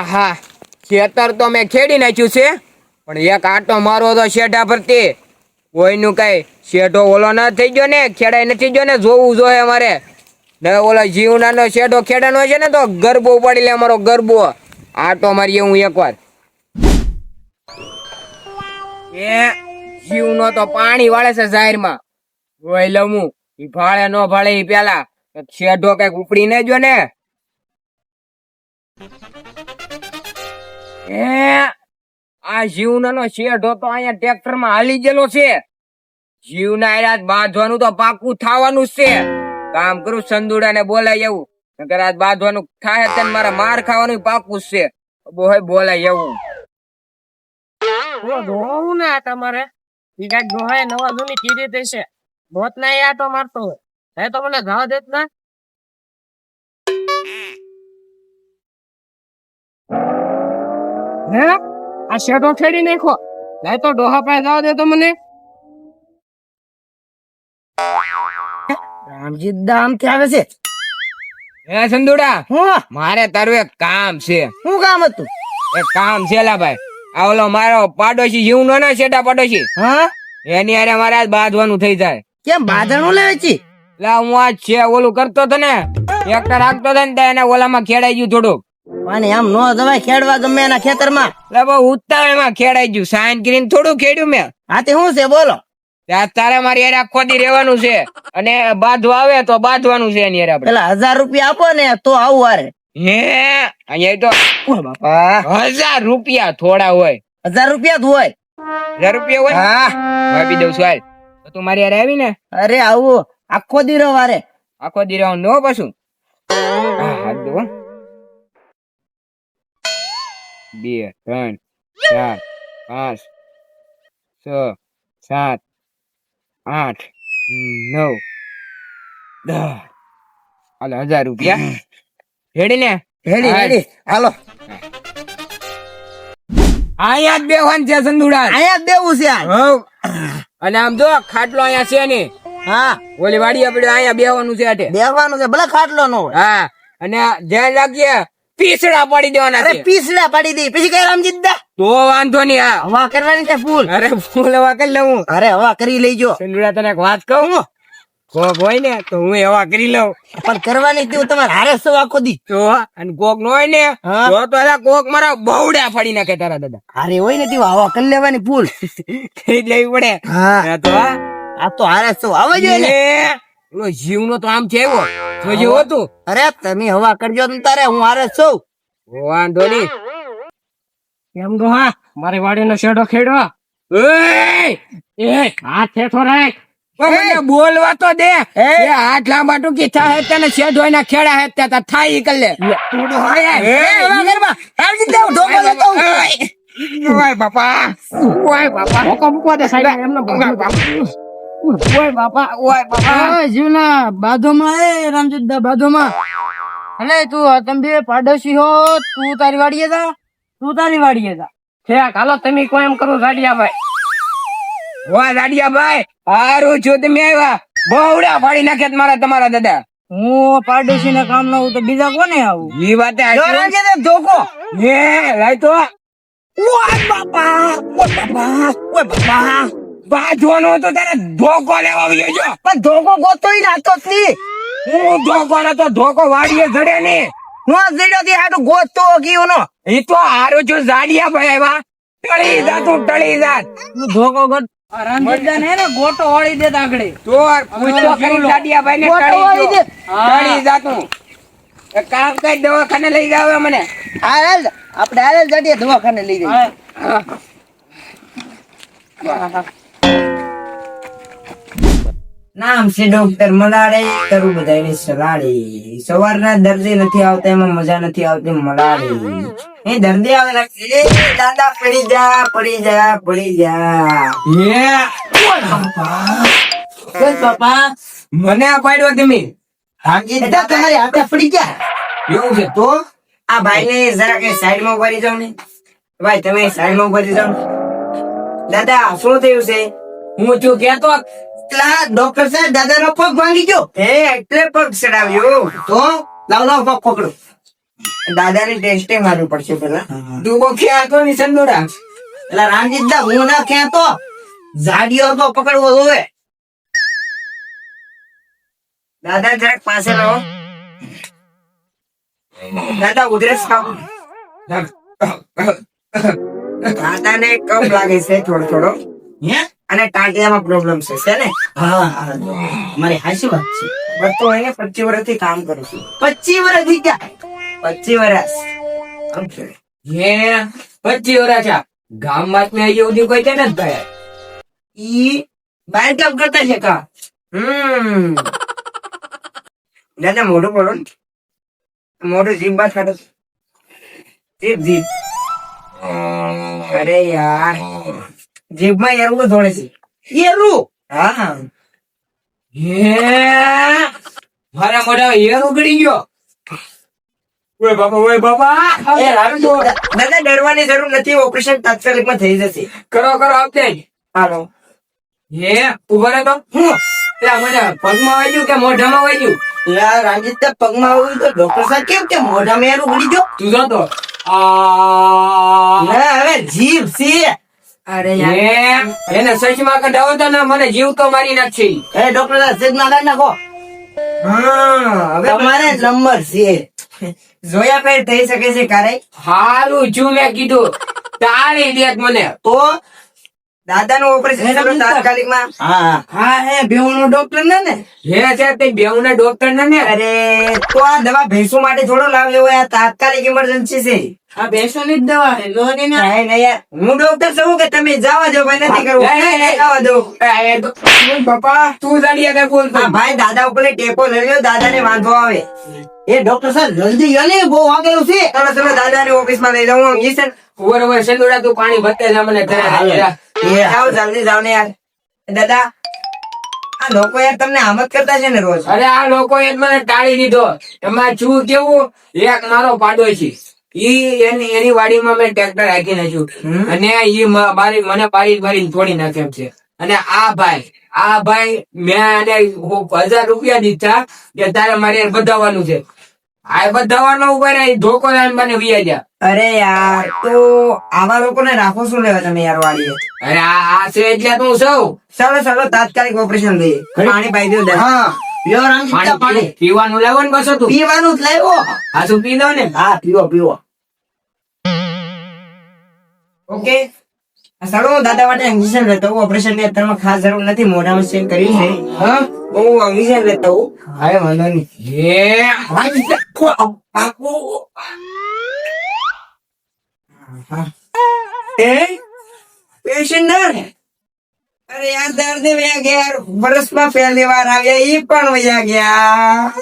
આહા ખેતર તો મેં ખેડી નાખ્યું છે, પણ એક આટો મારો તો શેઢા પરથી કોઈનું કઈ શેઢો ઓલો ન થઈ ગયો ને, ખેડાઈ નથી ગયો ને, જોવું જોઈએ મારે ને. ઓલો જીવનાનો શેઢો ખેડાનો છે ને તો ગરબો ઉપાડી લે મારો ગરબો. આટો મારીએ હું એકવાર. એ જીવનો તો પાણી વાળે છે જાહેરમાં, જોઈ લઉં હું. ઈ ભાળે નો ભાળે ઈ પેલા શેઢો કઈક ઉપડી ને જો ને. આ જીવનાનો શેઢો તો અહીંયા ટ્રેક્ટર માં હાલી ગયેલો છે. જીવના રાત બાંધવાનું તો પાકું થવાનું જ છે. કામ કરું સંદુડા ને બોલાય એવું, નકર રાત બાંધવાનું થાય તેને મારા માર ખાવાનું પાકું જ છે. બોલાય એવું જોવું ને તમારે ઈ કઈક ગોહાય નવા જૂની કીધી દેશે. બોત ના આટો મારતો હોય એ તો મને જવા દેત ના. હે આ શેઢો ખેડી નાખો નહીં તો ડોહા પાસે જવા દે તો મને. રામજી દામ થી આવે છે. હે સંદુડા, હું મારે તારું એક કામ છે. શું કામ હતું? એક કામ છે લા ભાઈ. આ ઓલો મારો પાડોશી જીવનો ને શેઢા પાડોશી, હા એની હારે મારે આજ બાંધવાનું થઈ જાય. કેમ બાંધણું લેવે છે? લા હું આજ છે ઓલું કરતો હતો ને, ટ્રેક્ટર હાંકતો હતો ને તો એના ઓલામાં ખેડાઈ ગયું થોડુંક. અને આમ નો દવાય ખેડવા ગમે એના ખેતરમાં. લા બહુ ઉતાવળમાં ખેડાઈ ગયું. સાઈન કરીને થોડું ખેડ્યું મેં. હા તે શું છે બોલો? ત્યાં તારે મારી હારે આખો દી રહેવાનું છે અને બાંધવા આવે તો બાંધવાનું છે એની હારે આપણે. પેલા 1000 રૂપિયા આપો ને તો આવું હારે. હે અહીંયા તો બાપા 1000 રૂપિયા થોડા હોય. 1000 રૂપિયા જ હોય. 1000 રૂપિયા હોય? હા આપી દઉં છું હાલ. તો તું મારી હારે આવી ને. અરે આવું આખો દી રહો વારે. આખો દી રહેવાનું નો પાછું. હા હાલ દો. 2 3 4 5 6 7 8 9 10. હાલ 1000 રૂપિયા રેડી ને? રેડી રેડી હાલો. અહીંયા જ બેહવાનું છે સંદુડા. અહીંયા જ બેવું છે આ. હવ. અને આમ જો ખાટલો અહીંયા છે ને. હા ઓલી વાડી આપણે અહીંયા બેહવાનું છે આટે. બેહવાનું છે ભલે ખાટલો નો હોય. હા અને ધ્યાન રાખજે, પીસડા પાડી દેવાના અરે છે. પીસડા પાડી દે પછી કઈ રામજી દા તો વાંધો નહીં. હા હવા કરવાની છે ફૂલ. અરે ફૂલ હવા કરી લઉં. અરે હવા કરી લેજો. સંદુડા તને એક વાત કહું, કોક હોય ને તો હું હવા કરી લઉં. પણ કરવાની તું તમારે હારે સૌ આખો દી. તો અને કોક નો હોય ને હા. તો અલા કોક મારા બહુડા ફાડી નાખે તારા દાદા. હારે હોય ને તું હવા કરી લેવાની ફૂલ. કરી જ લેવી પડે. હા હા તો હા. આ તો હારે સૌ આવે જોઈએ ને. ઓલો જીવનો તો આમ છે એવો જોજે હોતું. અરે તમે હવા કરજો ને તારે હું હારે સૌ. વાંધો નહીં. કેમ ડોહા મારી વાડીનો શેઢો ખેડો. એ હાથ હેઠો રાખ. પણ મને બોલવા તો દે. એ હાથ લાંબા ટૂંકી થાય તને શેઢો એના ખેડા હે ત્યાં થાય ઈ કર લે. તું ડોહા એ હવા કરવા. હાલજી દે હું ઢોકો લેતો હું. ઓય બાપા, ઓય બાપા, મોકો મૂકવા દે સાઈડ એમને. ઓય બાપા, ઓય બાપા. જીવના બાધોમાં એ રામજીદા બાધોમાં. અને તું તમે બે પાડોશી હો. તું તારી વાડીએ જા, તું તારી વાડીએ જા. ઠેક હાલો તમે કોઈ એમ કરો ગાડિયા ભાઈ. વાહ દાડિયા ભાઈ, હારું છું તમે આવ્યા. બહુડા ફાડી નાખે મારા તમારા દાદા. હું પાડોશી ના કામ ના હું તો બીજા કોને આવું. ઈ વાતે રામજી દે ધોકો. હે લાય તો. ઓય બાપા, ઓય બાપા, ઓય બાપા. બાજવાનો તો તારે ધોકો લેવા આવ્યો છો. પણ ધોકો ગોતોય નાતો જ ની. હું ધોકો ને તો ધોકો વાડીએ જડે ને. નો જડ્યો થી હાટુ ગોતતો ગયો નો. ઈ તો હારું છું દાડિયા ભાઈ આવ્યા. ટળી જા તું, ટળી જા. તું ધોકો ગોત. રામજીદા ને ગોટો વાળી દે આગળ. તો પૂછતો કરી દાડિયા ભાઈ ને ગોટો વાળી દે. ટળી જા તું. એક કામ કઈ દવાખાને લઈ જાવ મને. હાલ આપણે હાલ જડીએ દવાખાને લઈ જઈએ. નામ છે ડોક્ટર મલાડે, કરું બધાની સલાડી. સવારના દર્દી નથી આવતા, એમાં મજા નથી આવતી મલાડી. એ દર્દી આવે એ દાદા પડી જા, પડી જા, પડી જા. બસ બાપા મને આ પાડ્યો તમે. હાજી એટલે તમારી હાથે પડી ગયા. એવું છે તો આ ભાઈ ને જરા કઈ સાઈડ માં ઉભા રહી જાવ ને. ભાઈ તમે સાઈડ માં ઉભા રહી જાવ. દાદા શું થયું છે? હું છું કેતો પેલા ડોક્ટર સાહેબ દાદા નો પગ ભાંગી ગયો. એટલે પગ ચડાવ્યો. તો લાવ લાવ પગ પકડો. દાદાને ટેસ્ટિંગ મારવું પડશે પેલા. તું બહુ ખેતો ની સંદોડા. એટલે રામજીતદા હું ના ખેતો જાડિયો તો પકડવો જોવે. દાદા જરાક પાસે રહો. દાદા ઉધરસ ખાઓ. દાદાને કફ લાગે છે થોડો થોડો અને ટાંટિયામાં પ્રોબ્લેમ છે ને? હા મારી હાચી વાત છે. બસ તો એને 25 વર્ષથી કામ કરું છું. 25 વર્ષ થઈ ગયા. 25 વર્ષ. સમજો? હે 25 વર્ષ આ ગામમાં મેં હજી સુધી કોઈ છે ને ભાઈ. ઈ બાર કામ કરતા છે કા. દાદા મોઢું બોલો ને. મોઢું જીભ બાદ કાઢો. જીભ જીભ. અરે યાર જીભમાં એરું થોડે છે. એરું હા હે મારા મોઢા હેર ઉગડી ગયો. ઓય બાપા એ રામ તો દાદા ડરવાની જરૂર નથી. ઓપરેશન તાત્કાલિકમાં થઈ જશે. કરો આપતે જ. હાલો. હે ઉભા રહે તો હું પેલા મને પગમાં વાગ્યું કે મોઢામાં વાગ્યું? યાર રામજીતદા પગમાં આવ્યું તો ડોક્ટર સાહેબ કેમ કે મોઢામાં એરું ઉડી ગયો. તું જોતો આ ના હવે જીભ છે. અરે હે એને સચમાં કઢાવો તો ને મને જીવ તો મારી નાખશે. એ ડોક્ટર સાહેબ સેજમાં કાઢી નાખો. હા હવે તમારે નંબર છે. જોયા પેર થઈ શકે છે કારે. હારું છું મેં કીધું તાળી દેત મને. તો દાદાનું ઓપરેશન કરો તાત્કાલિકમાં. હા હા એ બેવનો ડોક્ટર ને હે છે તે બેઉના ડોક્ટર ને અરે તો આ દવા ભેંસો માટે થોડો લાવ્યો હોય. આ તાત્કાલિક ઇમરજન્સી છે. આ બેસોની જ દવા છે લોહી ને. નહીં નહીં યાર હું ડોક્ટર છું કે તમે જવા દો ભાઈ. નથી કરવું. જવા દો. બાપા તું જાડીએ કઈ બોલતો હા ભાઈ દાદા ઉપર ટેકો લઈ લ્યો. દાદાને વાંધો આવે. એ ડોક્ટર સાહેબ જલ્દી ગયો ને બહુ વાગેલું છે. ચલો ચલો દાદાની ઓફિસમાં લઈ જાઉં. હું ઈસન ઉભર ઉભર સંદોડા તું પાણી ભરતે જા મને ઘરે. જાઓ જલ્દી જાઓ ને યાર. દાદા આ લોકો યાર તમને આમ જ કરતા છે ને રોજ. અરે આ લોકો એ જ મને ટાળી દીધો. એમાં છું કેવું એક મારો પાડોશી એની વાડીમાં મેં ટ્રેક્ટર રાખી નાખ્યું અને ઈ મારી મને બારી તોડી નાખે એમ છે. અને આ ભાઈ મેં એને 1000 રૂપિયા દીધા કે તારે મારે બધાવાનું છે. આ બધાવાનો ઉપર ધોકો મને વિયા ગયા. અરે યાર તો આવા લોકોને રાખો શું લેવા તમે યાર વાડીએ. અરે આ છે એટલે તું સૌ ચાલો ચાલો તાત્કાલિક ઓપરેશન લઈએ. પાણી પાઈ દો દાદા. હા લ્યો રામજીતદા પાણી પીવાનું લાવો ને બસો તું પીવાનું જ લાવ્યો. આ શું પી દો ને. હા પીવો પીવો. ઓકે ચાલો હું દાદા માટે ઇન્જેક્શન લેતો હું. ઓપરેશન ની અત્યારમાં ખાસ જરૂર નથી. મોઢામાં ચેક કરી છે. હા હું ઇન્જેક્શન લેતો હું. હા વાંધો નહીં. પેશન્ટર અરે યાર દર્દ વયા ગયા. વર્ષમાં પહેલી વાર આવ્યા. ઈ પણ વયા ગયા.